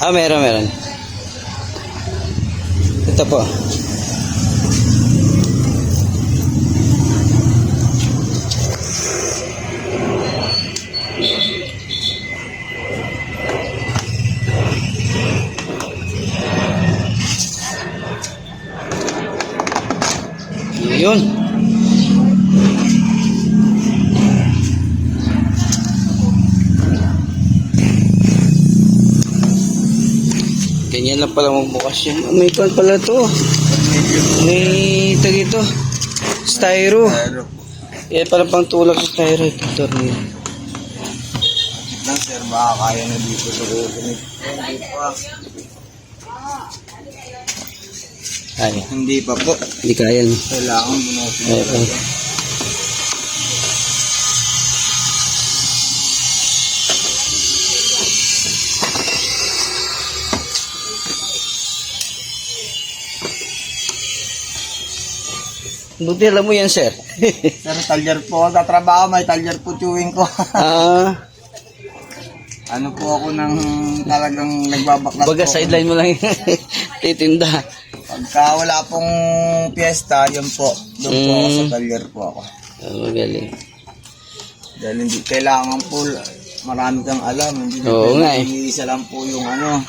Meron. Ito po. Yun. Ganyan lang pala magbukas yun. May pan pala to. May tag ito. Styro. Yan pala pang tulak sa styro. Ito rin. Lang sir, baka kaya na dito sa ulit. Hindi pa po. Hindi kaya. Kailangan bunutin. Buti alam mo yan, sir. Sir, talyer po ako tatrabaho. May talyer po chewing ko. Ano po ako nang talagang nagbabaklas po. Baga sideline mo lang titinda. Pagka wala pong piyesta, yun po. Doon po ako sa talyer po ako. Magaling. Dahil hindi kailangan po, marami kang alam. Hindi isa lang po yung ano.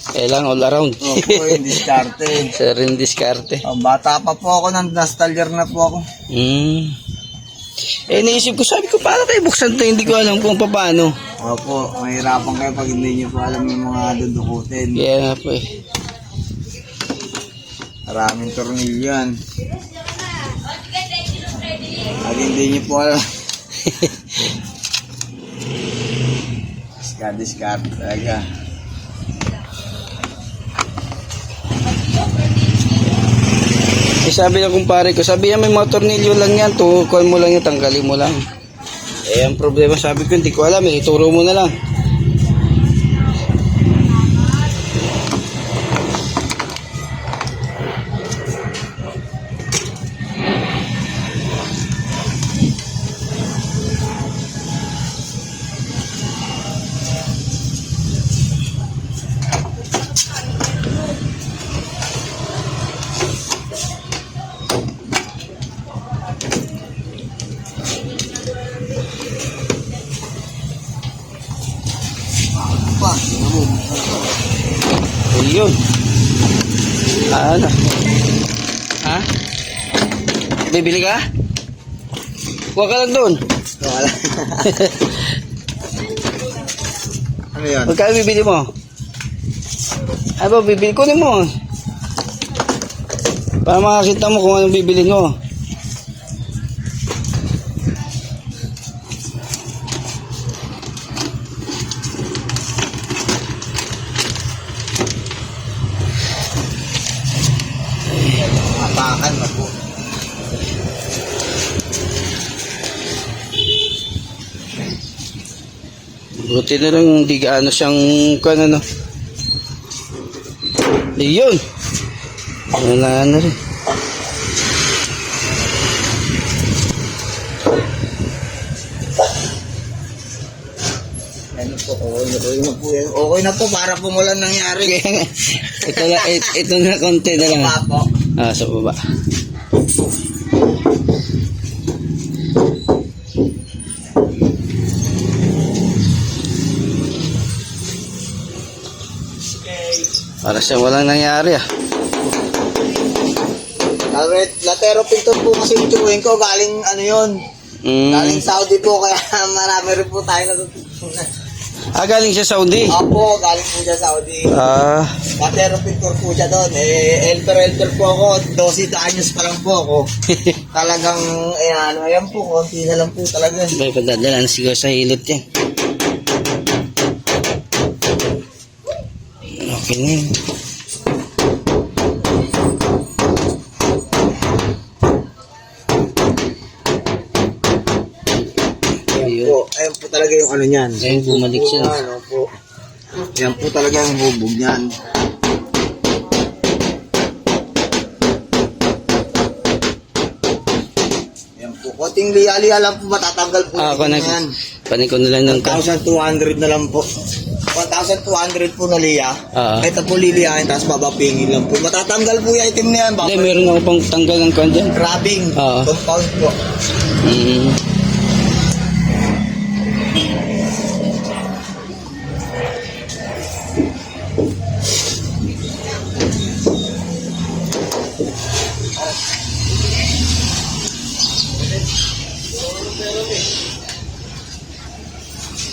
Kailangan all around. Opo, yung diskarte. Sir, yung diskarte. Bata pa po ako, nastalyer na po ako. Naisip ko, sabi ko, paano kayo buksan to? Hindi ko alam kung paano. Opo, mahirapan kayo pag hindi nyo po alam yung mga dudukutin. Kaya nga po eh. Maraming tornilyo yan. Pag hindi nyo po alam. Diskarte talaga. Sabi ng kumpare ko, sabi niya may mga tornilyo lang yan, tukuan mo lang yan, tanggalin mo lang. Ang problema sabi ko, hindi ko alam, ituro mo na lang. Yun. Ano? Ha? Bibili ka? Huwag ka lang doon. Wala. Ano yan? Magkano bibili mo? Ay ba, bibili ko mo. Para makakita mo kung anong bibili mo. Apakan na po. Buti na lang hindi gaano siyang ano. Yun. Ano na rin. Ano po, okay na po yan. Okay na po para po walang nangyari. ito na konti na lang. Sa baba po. Sa baba. Para siya walang nangyari Latero pinto po kasi yung chewing ko. Galing ano yun. Galing Saudi po. Kaya marami rin po tayo natutunan. Galing siya Saudi? Opo, galing po siya Saudi. Latero pintor po siya doon. Elper po ako. 12 anyos pa lang po ako. Talagang, ayan po. Konti na lang po talaga. May padadala na siguro sa hilot yan. Okay na yun. Ayan po talaga yung ano niyan. Ayan, bumalik siya. Ano po. Ayan po talaga yung hubog niyan. Ayan po. Konting liya-liya lang po matatanggal po. Panik ko na lang ng 1,200 na lang po. 1,200 po na liya. Ah. Ito po liliyahin, tapos babapingin lang po. Matatanggal po yung item na yan. Hindi, meron ako pang tanggal ng kwan dyan. Grabbing. Ah. Compound po. Mm.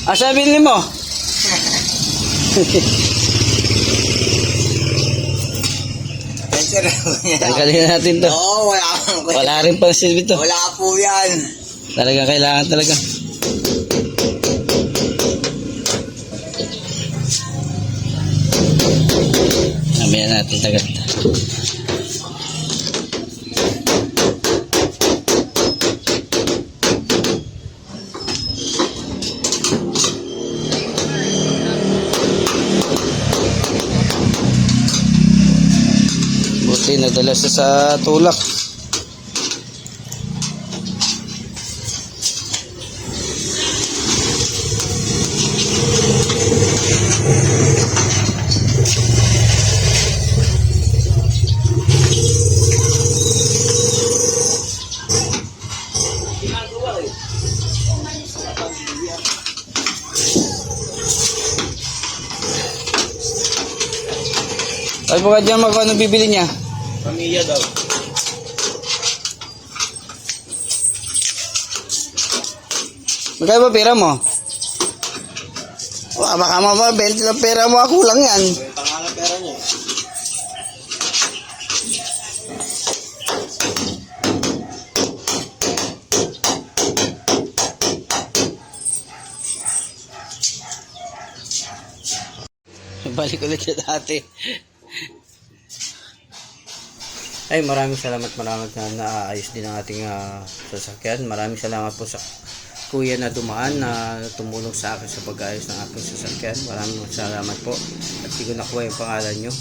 Asa binili mo? Sir, Tanggalin natin to. Oo, Wala rin pang silbi to. Wala po yan. Talagang kailangan talaga. Mamaya natin tagat. Buti nadala siya sa tulak. Ay mo ka dyan ano bibili niya? Pamilya daw. Magkano ba pera mo? Baka mama, 20 lang pera mo, ako lang yan. Pangalan pera niya. Balik ulit siya dati. Ay, maraming salamat na naayos din ang ating sasakyan. Maraming salamat po sa kuya na dumaan na tumulong sa akin sa pag-ayos ng aking sasakyan. Maraming salamat po. At hindi ko nakuha yung pangalan nyo.